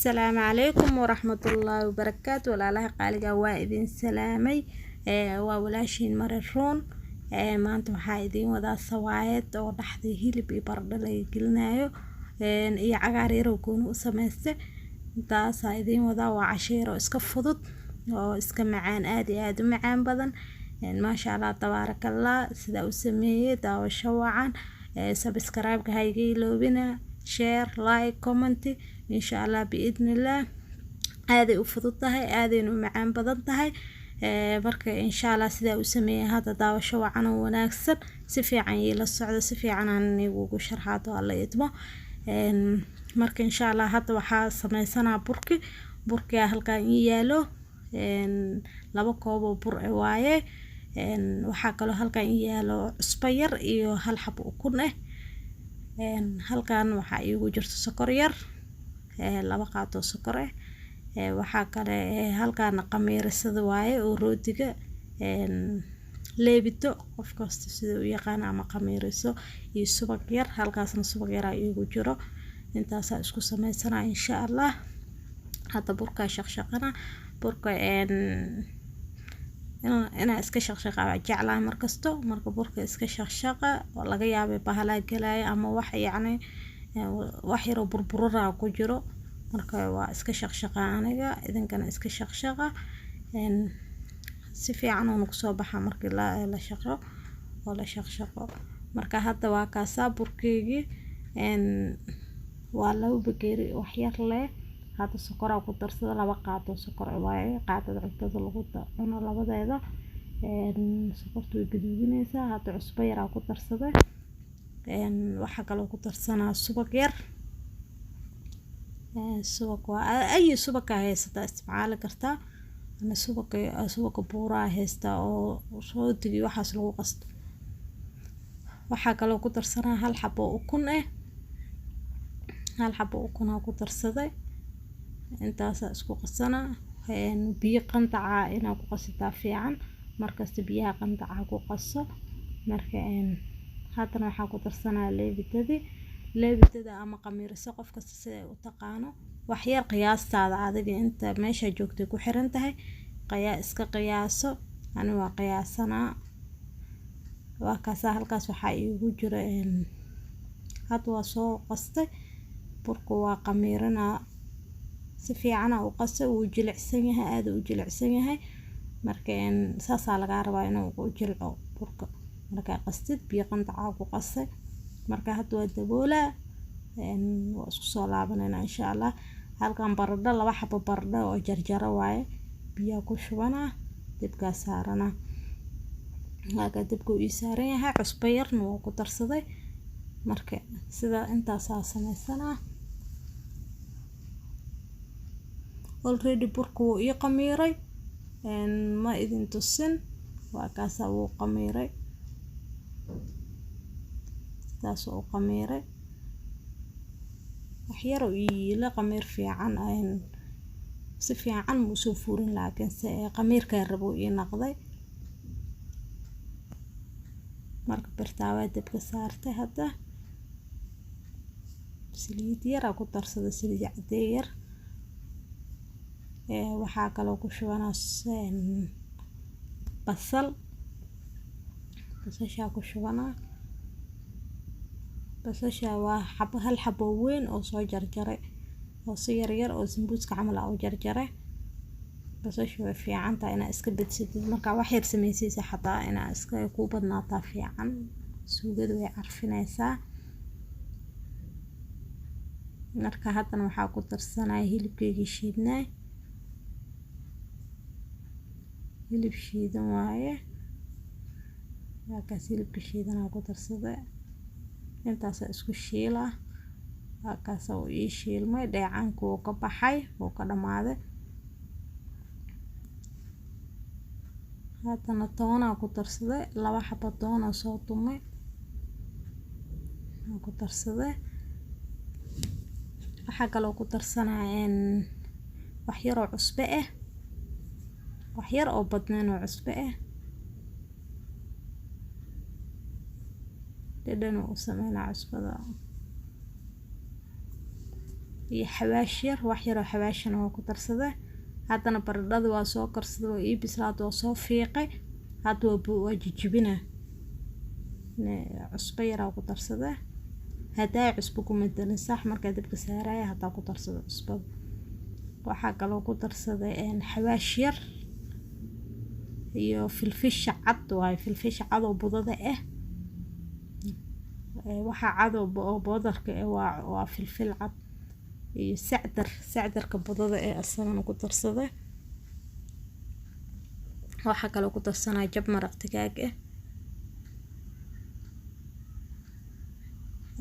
السلام عليكم ورحمة الله وبركاته. walaalaha qaaliga waa idin salaamay waa walaashiin Mariroon maanta waxaa idin wadaa sawaayad oo dhaxday hilib iyo baradho la gelinayo iyo cagaar yar oo gooni u sameystay taas idin wadaa waa cashiiro iska fudud oo iska macaan aad iyo aad u macaan badan maasha Allah tabarakallah sida u sameeyay daawasho wacan subscribe ka hayga iloobina share like comment إن شاء الله بإذن الله هذه وفضتها هذه معان بضتها بركة إن شاء الله سيدا وسمية هذا داو شو عنا ونكسر سفي عن للصعدة سفي عني وشرحاته الله يتبع مركة إن شاء الله هذا وحا سمي سنة بركة هلكان يالو لابا كوبو برع وايه وحا كلو هلكان يالو سبير إيو هالحب وكونه هلكان وحا إيو جرت سكر ير laba qaato sokor waxa kale halkaan qamiirsada waaye oo rootiga leebito qof kasta sida uu yaqaan ama qamiirso iyo subag yar halkaasna subag yar ay ugu jiro intaas isku sameysana insha Allah hada burka shaqshaqana burka ina iska shaqshaqa jeclaa markasto marka burka iska shaqshaqa oo laga yaabay bahala galay ama wax yacni wax yar oo burburada ku jiro marka waa iska shaqshaqa aniga idinkana iska shaqshaqa si fiican oo ku soo baxa markii la shaqo oo la shaqshaqo marka hadda waa ka burkeegi waa loo bakeeri wax yar leh hada sokor ku darsada laba qaado sokor waaye qaadada cuntada lagu cuno labadeeda sokortu way gaduudinaysaa hada cusbo yar ku darsada waxa kale ku darsanaa subag yar subag waa ay subag ka haysta isticmaali kartaa ana subag buura haysta oo rootigi waxaas lagu qasto waxa kale ku darsanaa hal xabo ukun hal xabo ukun ku darsaday intaas isku qasana biyo qandaca ina ku qasita fiican markasta biyaha qandaca ku qaso marka haddana waxaa ku darsanaa leebitada ama qamiirso qof kasta sida uu taqaano wax yar qiyaastaada adiga inta meesha joogtay ku xiran tahay iska qiyaaso ani waa qiyaasana waa kaasa halkaas waxa igu jira had waa soo qastay burku waa qamiirana si fiican u qasay uu jilicsan yahay aad u jilicsan yahay marka saasa laga rabaa inuu u jilco burka marka qastid biyo qandaca ku qasay marka hadda waa daboola waa isku soo laabanayna insha Allah halkan baradho laba xabo baradho oo jarjaro waaye biyo ku shubana dibka saarana laga dibku ii saaran yahay cusbo yarna waa ku darsaday marka sida intaas sameysana already burku ii qamiiray ma idin tusin waa kaas uu qamiiray taas oo qamiiray waxyaro ila qamiir fiican si fiican mu soo fuurin laakiin qamiirka rabo ii naqday marka bartaawa dabka saartay hadda saliid yar ku darsada saliid cadeey yar waxa kale ku shubana basasha ku shubana basasha waa hal xabo weyn oo soo jarjaray oo si yar yar oo sambuuska camal ah oo jarjaray basasha way fiican tahay ina iska badsidid marka wax yar sameeyaysa xataa ina iska ku badnaata fiican suugadu way carfinaysaa marka haddana waxa ku darsanaa hilibkeegi shiidnay hilib shiidan waaye ka hilibka shiidan ku darsaday intaas isku shiila kaas oo ii shiilmay dheecaanku ka baxay oo ka dhamaaday haddana toona ku darsaday laba xabo toona soo tumay ku darsaday waxa kale ku darsanaa wax yar oo cusbo wax yar oo badnaan oo cusbo dhadhan u sameeyna cusbada iyo xawaash yar wax yar oo xawaashana waa ku darsaday. haddana baradhada waa soo karsaday oo ii bislaad oo soo fiiqay. hadda waa jijibinaa cusbo yaraa ku darsaday. haddaa cusbo kuma darin sax markaa dabka saaraya haddaa ku darsado cusbada. waxaa kaloo ku darsaday xawaash yar iyo filfisha cad waaye filfisha cad oo budada ah. waxaa cad oo boodarka waa filfil cad iyo sacdarka budada asagana ku darsaday. waxaa kaloo ku darsanaa jab maraq digaag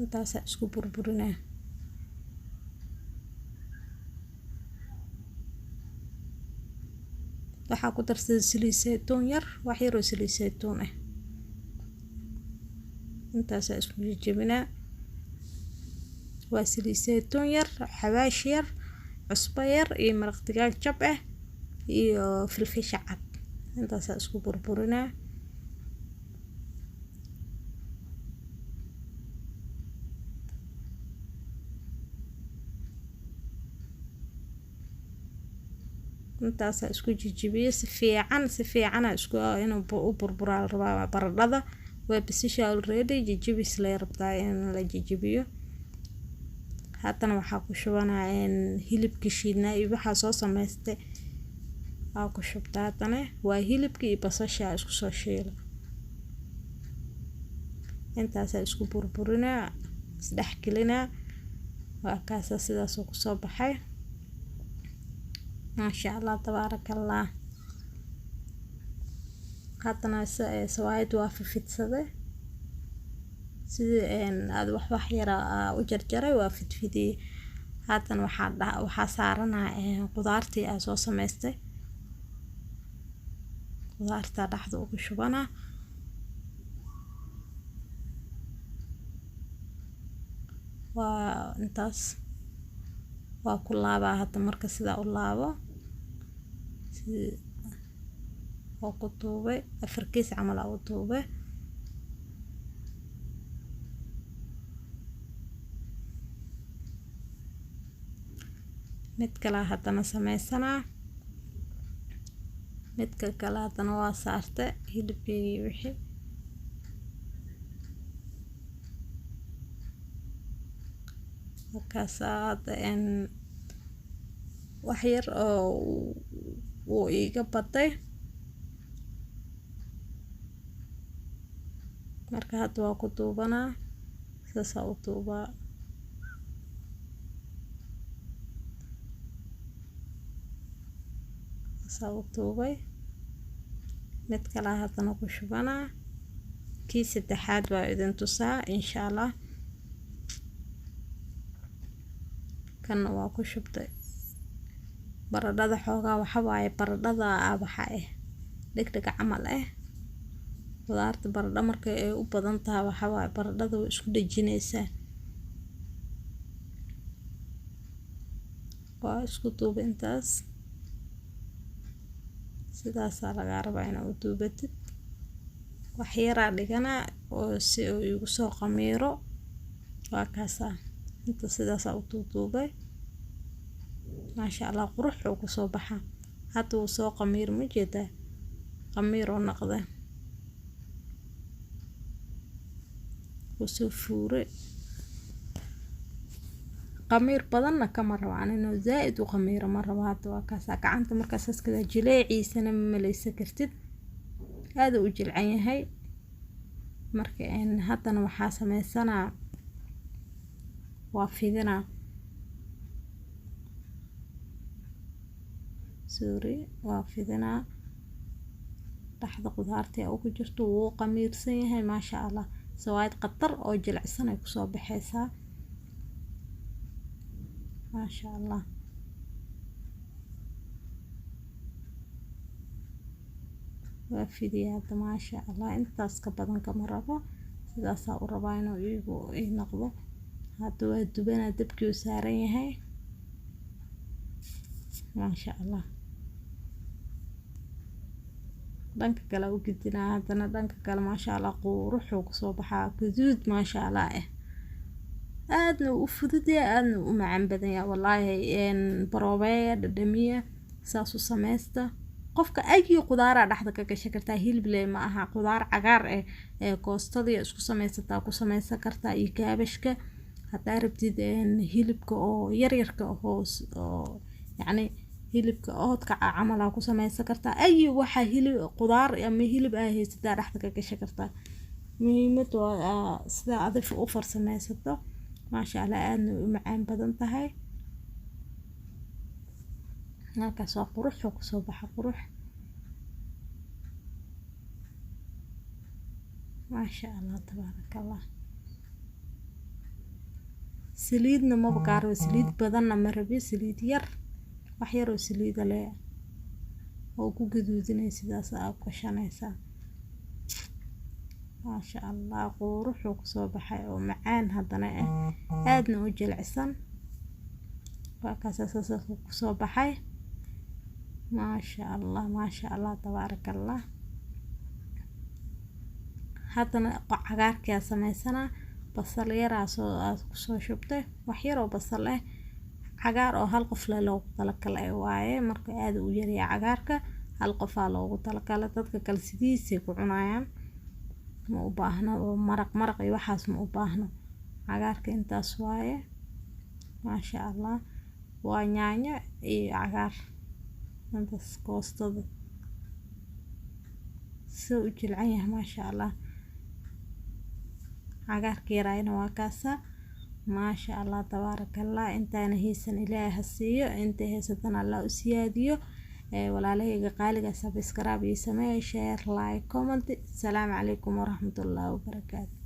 intaasa isku burburinaa. waxaa ku darsaday saliid saytuun yar wax yar oo saliid saytuun intaasa isku jijibinaa. waa saliid saytuun yar xawaash yar cusbo yar iyo maraq digaag jab iyo filfisha cad intaasa isku burburinaa. intaasa isku jijibiyo si fiican isku inuu u burburaa rabaa. baradhada waa bisisha already jijibis la rabtaa in la jijibiyo. haddana waxaa ku shubanaa hilibkii shiidnaa iyo waxaa soo samaystay aa ku shubtaa. haddana waa hilibkii iyo basasha isku soo shiila. intaasa isku burburinaa isdhex gelinaa. waa kaasa sidaasoo kusoo baxay maasha allah tabaarakallah. haddana sawaayad waa fidsaday sidii aad wax yara u jarjaray waa fidfidiyey. haddana waxaa saaranaa qudaartii aa soo samaystay. qudaartaa dhaxda ugu shubanaa. waa intaas waa ku laabaa. hadda marka sidaa u laabo oo ku duubay afarkiis camal aa u duubay. mid kale haddana sameysanaa. midka kale haddana waa saartay hilibkeygii wixii. markaas hadda wax yar oo wuu iiga baday. marka hadda waa ku duubanaa saasaa u duubaa. saasaa u duubay. mid kale haddana ku shubanaa. kii saddexaad waa idin tusaa insha allah. kanna waa ku shubtay. baradhada xoogaa waxa waaye baradhada waxa dhegdheg camal qudaarta baradho markay ay u badan tahay waxa waaye baradhada way isku dhajinaysaa. waa isku duuba intaas sidaasaa lagaa rabaa inaad u duubatid. wax yaraa dhiganaa oo si uu igu soo qamiiro. waa kaasaa inta sidaasaa u duuduubay maasha allah qurux uu kusoo baxaa. hadda wuu soo qamiir ma jeedaa qamiir oo noqda wuu soo fuuray. qamiir badanna kama rabaan inuu zaaid u qamiiro ma rabo. hadda waa kaasaa gacanta markaas iskada jileeciisana ma malaysan kartid aad u jilcan yahay. marka haddana waxaa sameysanaa waa fidinaa. waa fidinaa dhaxda qudaartii ugu jirto wuu qamiirsan yahay maasha allah. sawaayad qatar oo jilicsan ay kusoo baxaysaa maasha allah. waa fidiyaa hadda maasha allah. intaas ka badan kama rabo sidaasaa u rabaa inuu iigu noqdo. hadda waa dubanaa dabkii u saaran yahay maasha allah. dhanka kale u gidinaa haddana dhanka kale maasha allah quruxuu kusoo baxaa gaduud maasha allah aadna u fudud yahay aadna u macaan badan yahay wallaahi baroobeeya dhadhamiya saas u sameysta qofka ayi qudaara dhexda ka gashan kartaa hilib leh ma aha qudaar cagaar ee koostadii isku sameysataa ku sameysan kartaa iyo kaabashka hadaa rabtid hilibka oo yaryarka hoos oo yacni hilibka oodka camal ku sameysan kartaa ayi waxa hilib qudaar ama hilib ah haysataa dhexda ka gashan kartaa muhiimadu waa sida adif u farsameysato maasha Allah aadna u macaan badan tahay halkaas waa qurux oo kusoo baxa qurux maasha Allah tabaarakallah saliidna ma bakaaro saliid badanna ma rabi saliid yar wax yar oo saliid leh oo ku gaduudinay sidaas aad ka shanaysa maasha Allah qurux oo kusoo baxay oo macaan hadana aadna u jilicsan waa kaasas kusoo baxay maasha Allah tabaarakallah hadana cagaarka sameysana basal yar aad ku soo shubtay wax yar oo basal ah cagaar oo hal qof loogu talagalay waaye marka aad u yar yahay cagaarka hal qof loogu talagalay dadka kale sidiisay ku cunayaan ma u baahna oo maraq iyo waxaas ma u baahna cagaarka intaas waaye maasha Allah waa yaanyo iyo cagaar intaas koostada soo u jilcan yahay maasha Allah cagaarka yarayna waa kaasa maasha Allah tabaarakallah intaana haysan Ilaahay ha siiyo inta haysatan Allah u siyaadiyo walaalahayga qaaliga subscribe iyo sameey share like comment assalamu calaykum wa rahmatullahi wa barakaatuh